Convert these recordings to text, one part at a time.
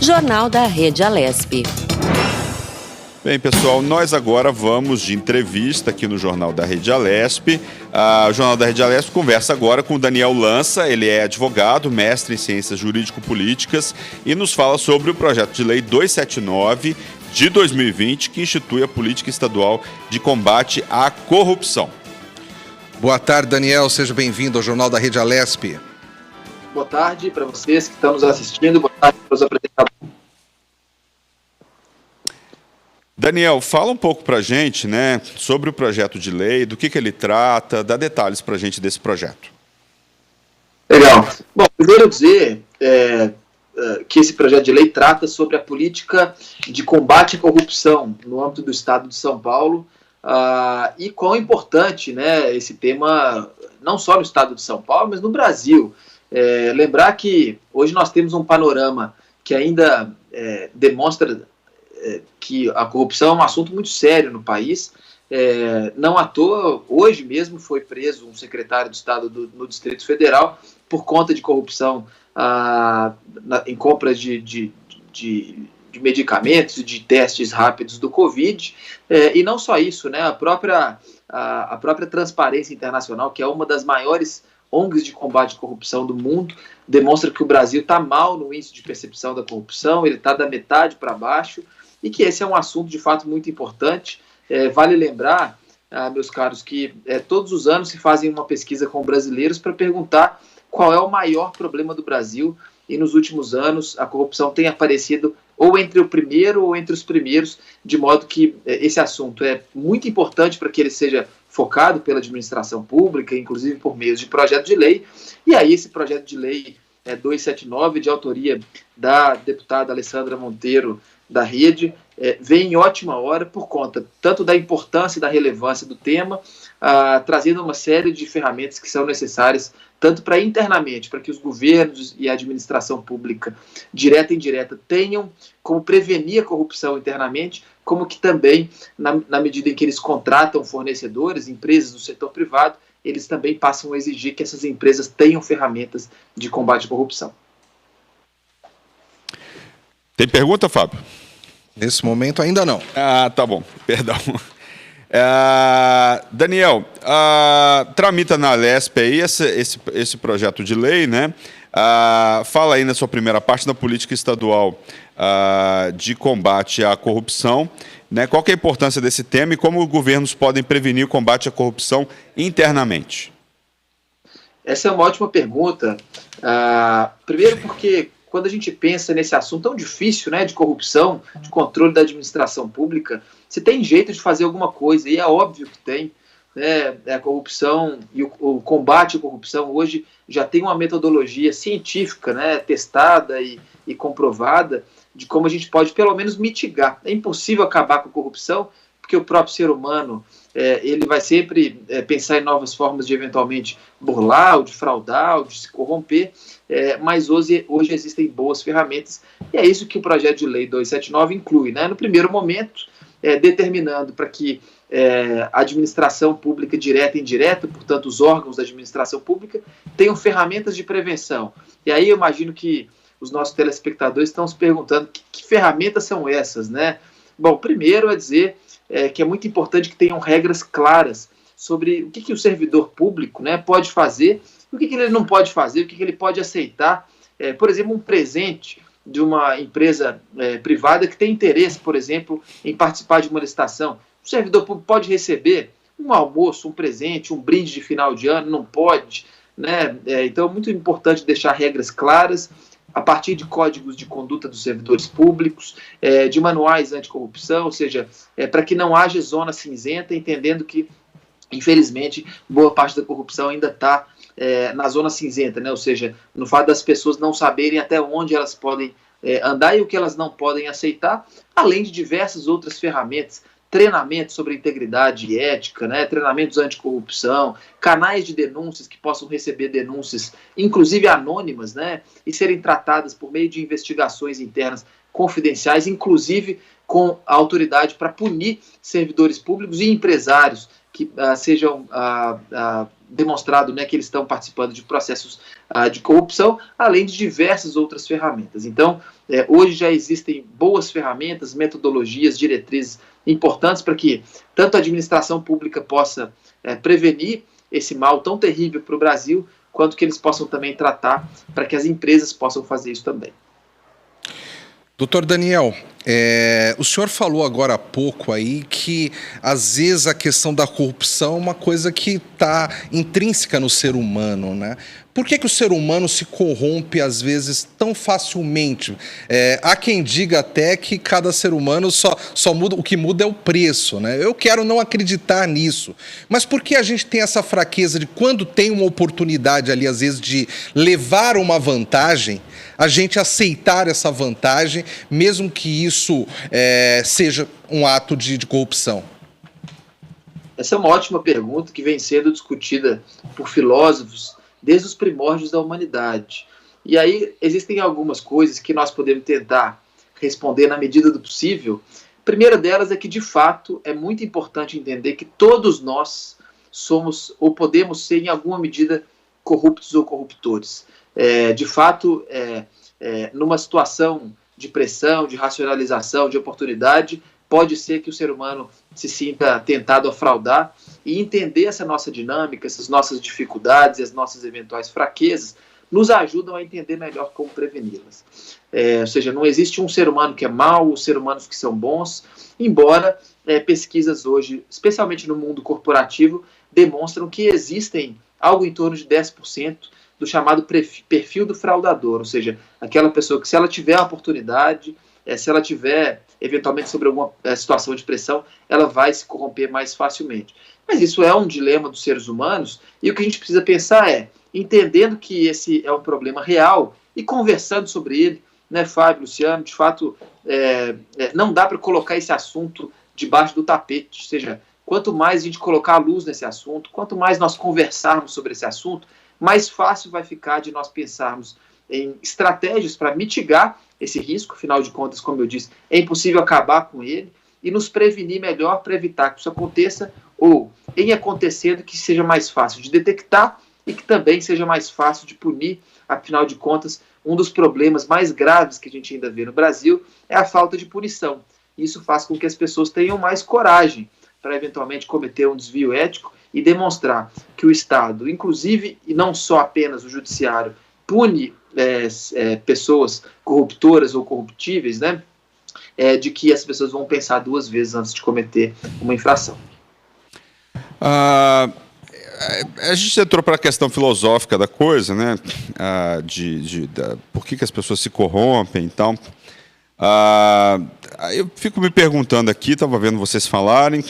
Jornal da Rede Alesp. Bem, pessoal, nós agora vamos de entrevista aqui no Jornal da Rede Alesp. O Jornal da Rede Alesp conversa agora com o Daniel Lança. Ele é advogado, mestre em Ciências Jurídico-Políticas e nos fala sobre o projeto de lei 279 de 2020, que institui a política estadual de combate à corrupção. Boa tarde, Daniel. Seja bem-vindo ao Jornal da Rede Alesp. Boa tarde para vocês que estão nos assistindo. Boa tarde para os apresentadores. Daniel, fala um pouco para a gente, né, sobre o projeto de lei, do que ele trata, dá detalhes para a gente desse projeto. Legal. Bom, primeiro dizer que esse projeto de lei trata sobre a política de combate à corrupção no âmbito do Estado de São Paulo e quão importante, né, esse tema, não só no Estado de São Paulo, mas no Brasil. Lembrar que hoje nós temos um panorama que ainda demonstra que a corrupção é um assunto muito sério no país. Não à toa, hoje mesmo foi preso um secretário de Estado no Distrito Federal por conta de corrupção em compras de medicamentos e de testes rápidos do Covid. E não só isso, né, a própria Transparência Internacional, que é uma das maiores ONGs de combate à corrupção do mundo, demonstra que o Brasil está mal no índice de percepção da corrupção, ele está da metade para baixo, e que esse é um assunto de fato muito importante. Vale lembrar, meus caros, que todos os anos se fazem uma pesquisa com brasileiros para perguntar qual é o maior problema do Brasil, e nos últimos anos a corrupção tem aparecido ou entre o primeiro ou entre os primeiros, de modo que esse assunto é muito importante para que ele seja focado pela administração pública, inclusive por meio de projeto de lei. E aí esse projeto de lei 279, de autoria da deputada Alessandra Monteiro, da Rede, vem em ótima hora por conta tanto da importância e da relevância do tema, trazendo uma série de ferramentas que são necessárias tanto para internamente, para que os governos e a administração pública, direta e indireta, tenham como prevenir a corrupção internamente, como que também, na medida em que eles contratam fornecedores, empresas do setor privado, eles também passam a exigir que essas empresas tenham ferramentas de combate à corrupção. Tem pergunta, Fábio? Nesse momento ainda não. Tá bom, perdão. Daniel, tramita na Alesp aí esse projeto de lei, né? Fala aí na sua primeira parte da política estadual de combate à corrupção, né? Qual que é a importância desse tema e como os governos podem prevenir o combate à corrupção internamente? Essa é uma ótima pergunta. Primeiro porque quando a gente pensa nesse assunto tão difícil, né, de corrupção, de controle da administração pública, se tem jeito de fazer alguma coisa, e é óbvio que tem, né, a corrupção e o combate à corrupção hoje já tem uma metodologia científica, né, testada e comprovada de como a gente pode pelo menos mitigar. É impossível acabar com a corrupção, porque o próprio ser humano ele vai sempre pensar em novas formas de eventualmente burlar, ou de fraudar, ou de se corromper, mas hoje existem boas ferramentas, e é isso que o projeto de lei 279 inclui, né? No primeiro momento, determinando para que a administração pública direta e indireta, portanto os órgãos da administração pública, tenham ferramentas de prevenção. E aí eu imagino que os nossos telespectadores estão se perguntando que ferramentas são essas, né? Bom, primeiro é dizer que é muito importante que tenham regras claras sobre o que o servidor público, né, pode fazer, o que ele não pode fazer, o que ele pode aceitar. Por exemplo, um presente de uma empresa privada que tem interesse, por exemplo, em participar de uma licitação. O servidor público pode receber um almoço, um presente, um brinde de final de ano? Não pode, né? Então é muito importante deixar regras claras, a partir de códigos de conduta dos servidores públicos, de manuais anticorrupção, ou seja, para que não haja zona cinzenta, entendendo que, infelizmente, boa parte da corrupção ainda está na zona cinzenta, né? Ou seja, no fato das pessoas não saberem até onde elas podem andar e o que elas não podem aceitar, além de diversas outras ferramentas, treinamentos sobre integridade e ética, né, treinamentos anticorrupção, canais de denúncias que possam receber denúncias, inclusive anônimas, né, e serem tratadas por meio de investigações internas confidenciais, inclusive com a autoridade para punir servidores públicos e empresários que sejam demonstrado, né, que eles estão participando de processos de corrupção, além de diversas outras ferramentas. Então, hoje já existem boas ferramentas, metodologias, diretrizes importantes para que tanto a administração pública possa prevenir esse mal tão terrível para o Brasil, quanto que eles possam também tratar para que as empresas possam fazer isso também. Doutor Daniel, o senhor falou agora há pouco aí que às vezes a questão da corrupção é uma coisa que está intrínseca no ser humano, né? Por que o ser humano se corrompe às vezes tão facilmente? Há quem diga até que cada ser humano só muda, o que muda é o preço, né? Eu quero não acreditar nisso. Mas por que a gente tem essa fraqueza de quando tem uma oportunidade ali, às vezes, de levar uma vantagem, a gente aceitar essa vantagem, mesmo que isso seja um ato de corrupção? Essa é uma ótima pergunta que vem sendo discutida por filósofos desde os primórdios da humanidade. E aí existem algumas coisas que nós podemos tentar responder na medida do possível. A primeira delas é que, de fato, é muito importante entender que todos nós somos ou podemos ser, em alguma medida, corruptos ou corruptores. De fato, numa situação de pressão, de racionalização, de oportunidade, pode ser que o ser humano se sinta tentado a fraudar, e entender essa nossa dinâmica, essas nossas dificuldades e as nossas eventuais fraquezas nos ajudam a entender melhor como preveni-las. Ou seja, não existe um ser humano que é mau, os seres humanos que são bons, embora pesquisas hoje, especialmente no mundo corporativo, demonstram que existem algo em torno de 10% do chamado perfil do fraudador, ou seja, aquela pessoa que, se ela tiver a oportunidade, se ela tiver eventualmente sobre alguma situação de pressão, ela vai se corromper mais facilmente. Mas isso é um dilema dos seres humanos, e o que a gente precisa pensar entendendo que esse é um problema real e conversando sobre ele, né, Fábio, Luciano, de fato, não dá para colocar esse assunto debaixo do tapete, ou seja, quanto mais a gente colocar a luz nesse assunto, quanto mais nós conversarmos sobre esse assunto, mais fácil vai ficar de nós pensarmos em estratégias para mitigar esse risco. Afinal de contas, como eu disse, é impossível acabar com ele, e nos prevenir melhor para evitar que isso aconteça, ou, em acontecendo, que seja mais fácil de detectar e que também seja mais fácil de punir. Afinal de contas, um dos problemas mais graves que a gente ainda vê no Brasil é a falta de punição. Isso faz com que as pessoas tenham mais coragem para eventualmente cometer um desvio ético e demonstrar que o Estado, inclusive, e não só apenas o judiciário, pune pessoas corruptoras ou corruptíveis, né? De que as pessoas vão pensar duas vezes antes de cometer uma infração. A gente entrou para a questão filosófica da coisa, né? Por que as pessoas se corrompem, então. Eu fico me perguntando aqui, estava vendo vocês falarem,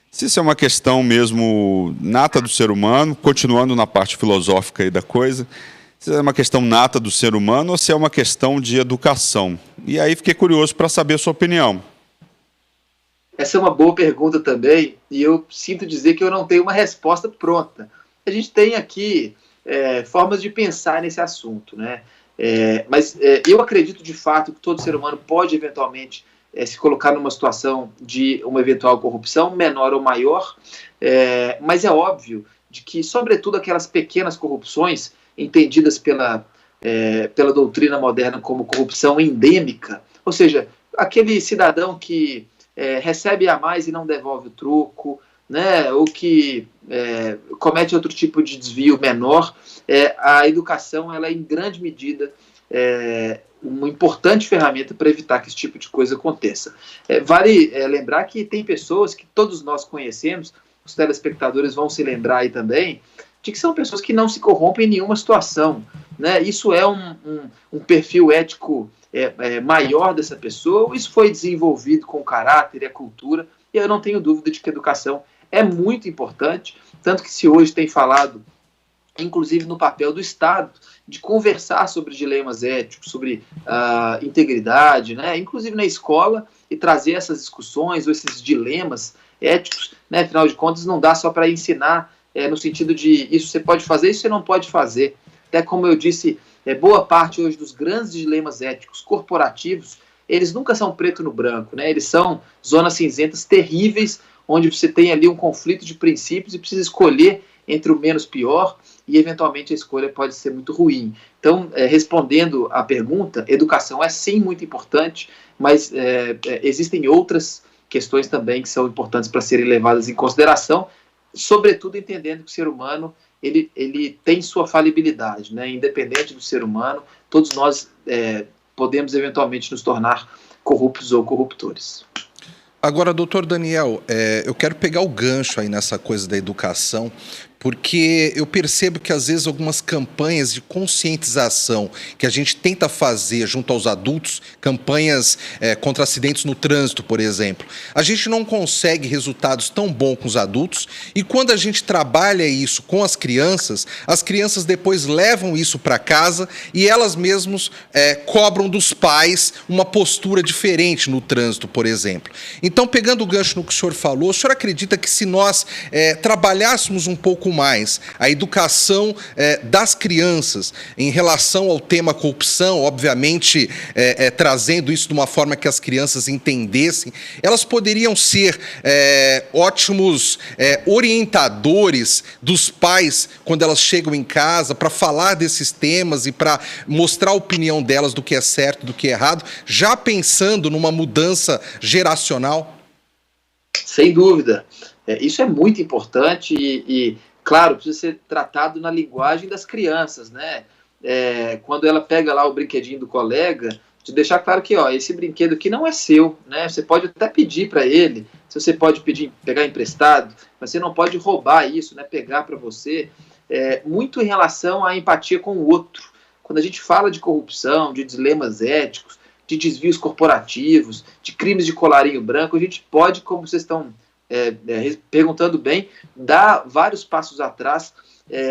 se isso é uma questão mesmo nata do ser humano, continuando na parte filosófica aí da coisa, se é uma questão nata do ser humano ou se é uma questão de educação. E aí fiquei curioso para saber a sua opinião. Essa é uma boa pergunta também, e eu sinto dizer que eu não tenho uma resposta pronta. A gente tem aqui formas de pensar nesse assunto, né? Mas eu acredito de fato que todo ser humano pode eventualmente se colocar numa situação de uma eventual corrupção, menor ou maior, mas é óbvio de que, sobretudo, aquelas pequenas corrupções entendidas pela doutrina moderna como corrupção endêmica, ou seja, aquele cidadão que recebe a mais e não devolve o troco, né, ou que comete outro tipo de desvio menor, a educação ela é, em grande medida, uma importante ferramenta para evitar que esse tipo de coisa aconteça. Vale lembrar que tem pessoas que todos nós conhecemos, os telespectadores vão se lembrar aí também, de que são pessoas que não se corrompem em nenhuma situação, né? Isso é um perfil ético maior dessa pessoa, isso foi desenvolvido com o caráter e a cultura, e eu não tenho dúvida de que a educação é muito importante, tanto que se hoje tem falado, inclusive no papel do Estado, de conversar sobre dilemas éticos, sobre integridade, né? Inclusive na escola, e trazer essas discussões ou esses dilemas éticos, né? Afinal de contas, não dá só para ensinar no sentido de isso você pode fazer, isso você não pode fazer. Até como eu disse, boa parte hoje dos grandes dilemas éticos corporativos, eles nunca são preto no branco, né? Eles são zonas cinzentas terríveis, onde você tem ali um conflito de princípios e precisa escolher entre o menos pior e, eventualmente, a escolha pode ser muito ruim. Então, respondendo à pergunta, educação é sim muito importante, mas existem outras questões também que são importantes para serem levadas em consideração, sobretudo entendendo que o ser humano ele tem sua falibilidade, né? Independente do ser humano, todos nós podemos eventualmente nos tornar corruptos ou corruptores. Agora, doutor Daniel, eu quero pegar o gancho aí nessa coisa da educação, porque eu percebo que, às vezes, algumas campanhas de conscientização que a gente tenta fazer junto aos adultos, campanhas contra acidentes no trânsito, por exemplo, a gente não consegue resultados tão bons com os adultos, e quando a gente trabalha isso com as crianças depois levam isso para casa e elas mesmas cobram dos pais uma postura diferente no trânsito, por exemplo. Então, pegando o gancho no que o senhor falou, o senhor acredita que, se nós trabalhássemos um pouco mais a educação das crianças em relação ao tema corrupção, obviamente trazendo isso de uma forma que as crianças entendessem, elas poderiam ser ótimos orientadores dos pais quando elas chegam em casa para falar desses temas e para mostrar a opinião delas do que é certo, do que é errado, já pensando numa mudança geracional? Sem dúvida. Isso é muito importante e claro, precisa ser tratado na linguagem das crianças, né? Quando ela pega lá o brinquedinho do colega, de deixar claro que esse brinquedo aqui não é seu, né? Você pode até pedir para ele, você pode pegar emprestado, mas você não pode roubar isso, né? Pegar para você. Muito em relação à empatia com o outro. Quando a gente fala de corrupção, de dilemas éticos, de desvios corporativos, de crimes de colarinho branco, a gente pode, como vocês estão perguntando bem, dar vários passos atrás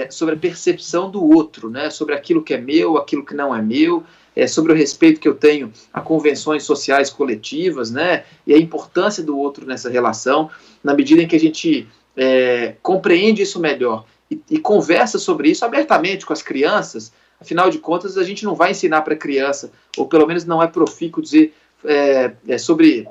sobre a percepção do outro, né? Sobre aquilo que é meu, aquilo que não é meu, sobre o respeito que eu tenho a convenções sociais coletivas, né? E a importância do outro nessa relação, na medida em que a gente compreende isso melhor e conversa sobre isso abertamente com as crianças. Afinal de contas, a gente não vai ensinar para a criança, ou pelo menos não é profícuo dizer sobre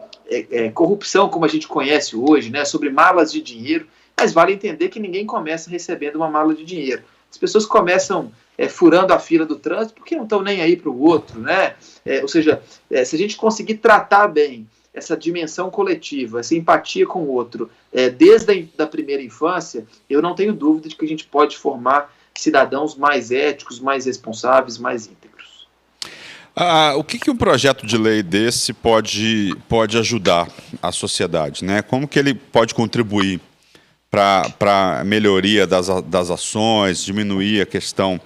corrupção como a gente conhece hoje, né, sobre malas de dinheiro, mas vale entender que ninguém começa recebendo uma mala de dinheiro. As pessoas começam furando a fila do trânsito porque não estão nem aí para o outro, né? Ou seja, se a gente conseguir tratar bem essa dimensão coletiva, essa empatia com o outro, desde a primeira infância, eu não tenho dúvida de que a gente pode formar cidadãos mais éticos, mais responsáveis, mais íntegros. O que um projeto de lei desse pode ajudar a sociedade, né? Como que ele pode contribuir para a melhoria das ações, diminuir a questão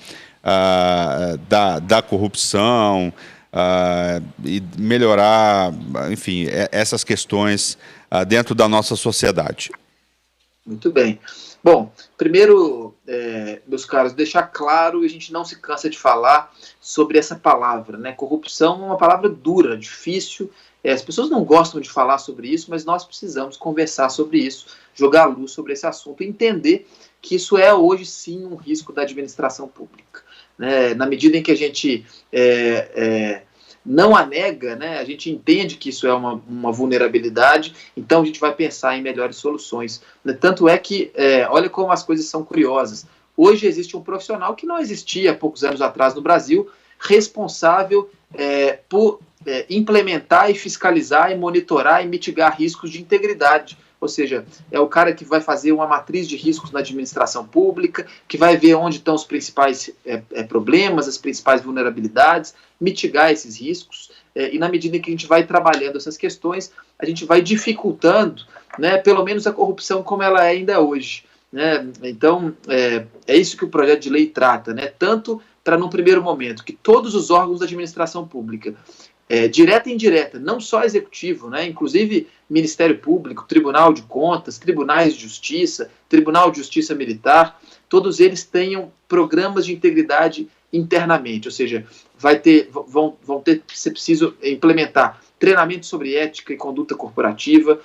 da corrupção e melhorar, enfim, essas questões dentro da nossa sociedade? Muito bem. Bom, primeiro, meus caros, deixar claro, e a gente não se cansa de falar sobre essa palavra, né? Corrupção é uma palavra dura, difícil, as pessoas não gostam de falar sobre isso, mas nós precisamos conversar sobre isso, jogar luz sobre esse assunto e entender que isso é hoje sim um risco da administração pública, né? Na medida em que a gente não a nega, né, a gente entende que isso é uma vulnerabilidade, então a gente vai pensar em melhores soluções. Tanto é que, olha como as coisas são curiosas. Hoje existe um profissional que não existia há poucos anos atrás no Brasil, responsável por implementar e fiscalizar e monitorar e mitigar riscos de integridade. Ou seja, é o cara que vai fazer uma matriz de riscos na administração pública, que vai ver onde estão os principais problemas, as principais vulnerabilidades, mitigar esses riscos, e na medida em que a gente vai trabalhando essas questões, a gente vai dificultando, né, pelo menos a corrupção como ela é ainda hoje, né? Então, é isso que o projeto de lei trata, né? Tanto para, num primeiro momento, que todos os órgãos da administração pública, direta e indireta, não só executivo, né, inclusive Ministério Público, Tribunal de Contas, Tribunais de Justiça, Tribunal de Justiça Militar, todos eles tenham programas de integridade internamente, ou seja, vão ter ser preciso implementar treinamento sobre ética e conduta corporativa,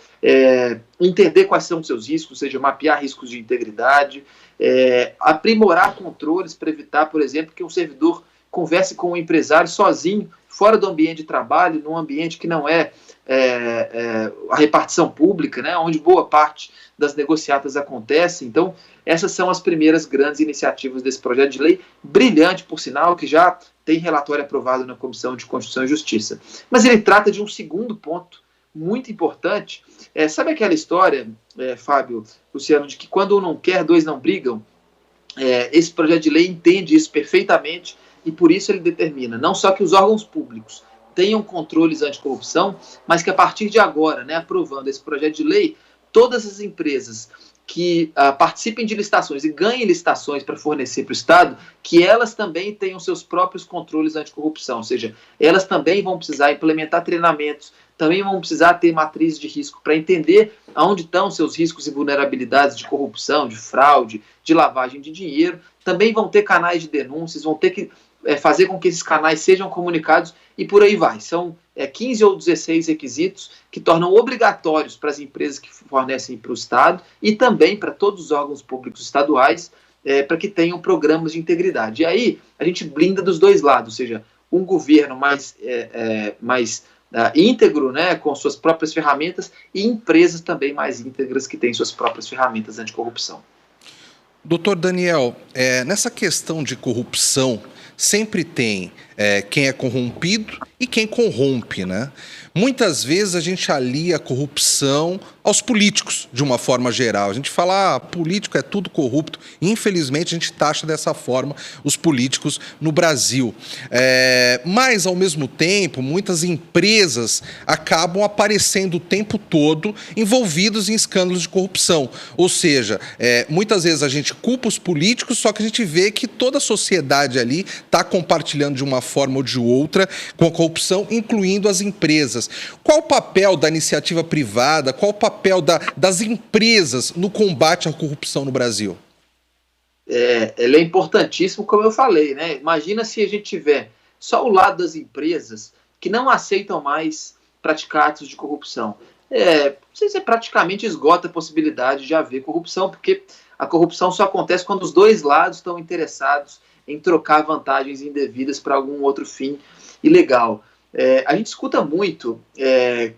entender quais são os seus riscos, ou seja, mapear riscos de integridade, aprimorar controles para evitar, por exemplo, que um servidor converse com o empresário sozinho, fora do ambiente de trabalho, num ambiente que não é a repartição pública, né, onde boa parte das negociatas acontece. Então, essas são as primeiras grandes iniciativas desse projeto de lei, brilhante, por sinal, que já tem relatório aprovado na Comissão de Constituição e Justiça. Mas ele trata de um segundo ponto muito importante. Sabe aquela história, Fábio, Luciano, de que quando um não quer, dois não brigam? Esse projeto de lei entende isso perfeitamente e por isso ele determina não só que os órgãos públicos tenham controles anticorrupção, mas que a partir de agora, né, aprovando esse projeto de lei, todas as empresas que participem de licitações e ganhem licitações para fornecer para o Estado, que elas também tenham seus próprios controles anticorrupção, ou seja, elas também vão precisar implementar treinamentos, também vão precisar ter matrizes de risco para entender aonde estão seus riscos e vulnerabilidades de corrupção, de fraude, de lavagem de dinheiro, também vão ter canais de denúncias, vão ter que fazer com que esses canais sejam comunicados e por aí vai. São 15 ou 16 requisitos que tornam obrigatórios para as empresas que fornecem para o Estado e também para todos os órgãos públicos estaduais para que tenham programas de integridade. E aí a gente blinda dos dois lados, ou seja, um governo mais íntegro, né, com suas próprias ferramentas e empresas também mais íntegras que têm suas próprias ferramentas anticorrupção. Doutor Daniel, nessa questão de corrupção, sempre tem quem é corrompido e quem corrompe, né? Muitas vezes a gente alia a corrupção aos políticos, de uma forma geral. A gente fala, político é tudo corrupto. Infelizmente, a gente taxa dessa forma os políticos no Brasil. Mas, ao mesmo tempo, muitas empresas acabam aparecendo o tempo todo envolvidos em escândalos de corrupção. Ou seja, muitas vezes a gente culpa os políticos, só que a gente vê que toda a sociedade ali está compartilhando de uma forma ou de outra com a corrupção, incluindo as empresas. Qual o papel da iniciativa privada, qual o papel das empresas no combate à corrupção no Brasil? Ele é importantíssimo, como eu falei, né? Imagina se a gente tiver só o lado das empresas que não aceitam mais praticar atos de corrupção. Você praticamente esgota a possibilidade de haver corrupção, porque a corrupção só acontece quando os dois lados estão interessados em trocar vantagens indevidas para algum outro fim ilegal. A gente escuta muito,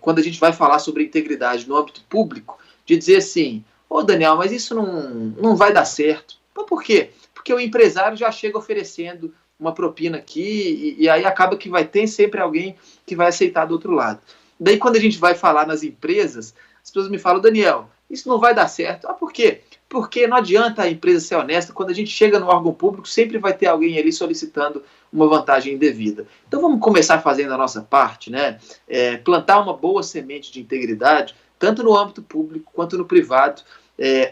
quando a gente vai falar sobre integridade no âmbito público, de dizer assim, Daniel, mas isso não vai dar certo. Mas por quê? Porque o empresário já chega oferecendo uma propina aqui e aí acaba que vai ter sempre alguém que vai aceitar do outro lado. Daí quando a gente vai falar nas empresas, as pessoas me falam, Daniel, isso não vai dar certo. Por quê? Porque não adianta a empresa ser honesta, quando a gente chega no órgão público, sempre vai ter alguém ali solicitando uma vantagem indevida. Então vamos começar fazendo a nossa parte, né? Plantar uma boa semente de integridade, tanto no âmbito público quanto no privado.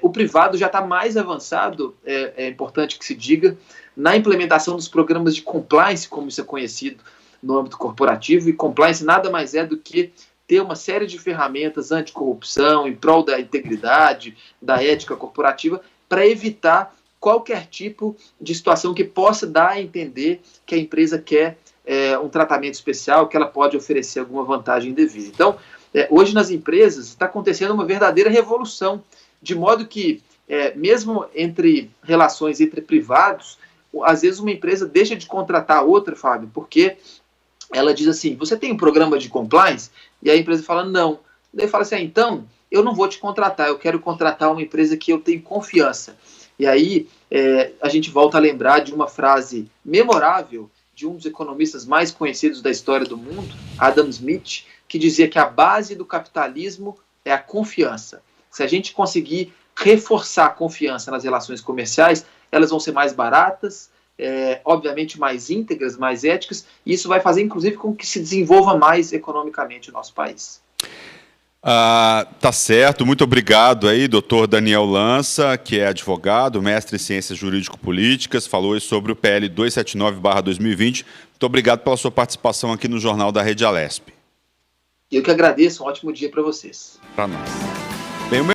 O privado já está mais avançado, é importante que se diga, na implementação dos programas de compliance, como isso é conhecido no âmbito corporativo, e compliance nada mais é do que ter uma série de ferramentas anticorrupção, em prol da integridade, da ética corporativa, para evitar qualquer tipo de situação que possa dar a entender que a empresa quer um tratamento especial, que ela pode oferecer alguma vantagem indevida. Então, hoje nas empresas está acontecendo uma verdadeira revolução, de modo que, mesmo entre relações entre privados, às vezes uma empresa deixa de contratar outra, Fábio, porque ela diz assim, você tem um programa de compliance? E a empresa fala, não. Daí fala assim, então, eu não vou te contratar, eu quero contratar uma empresa que eu tenho confiança. E aí a gente volta a lembrar de uma frase memorável de um dos economistas mais conhecidos da história do mundo, Adam Smith, que dizia que a base do capitalismo é a confiança. Se a gente conseguir reforçar a confiança nas relações comerciais, elas vão ser mais baratas, obviamente mais íntegras, mais éticas, e isso vai fazer, inclusive, com que se desenvolva mais economicamente o nosso país. Tá certo, muito obrigado aí, doutor Daniel Lança, que é advogado, mestre em Ciências Jurídico-Políticas, falou sobre o PL 279/2020. Muito obrigado pela sua participação aqui no Jornal da Rede Alesp. Eu que agradeço, um ótimo dia para vocês. Para nós. Bem,